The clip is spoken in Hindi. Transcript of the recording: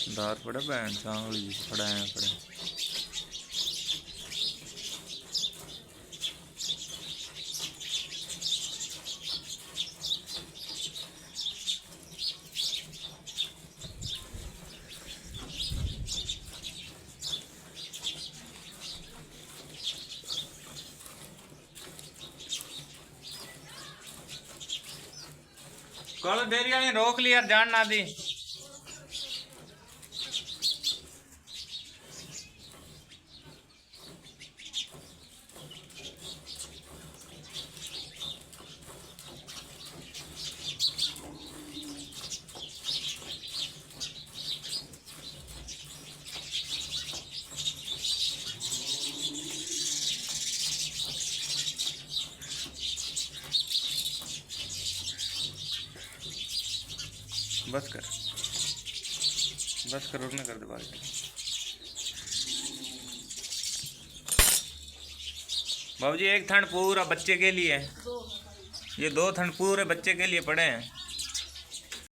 दार पड़े बहन सांगली पड़े हैं पड़े। कल डेरी वाले रोक लिया जान ना दी। बस कर रुकने कर दे बाहर। बाबूजी एक थन पूरा बच्चे के लिए है, ये 2 थन पूरे बच्चे के लिए पड़े हैं।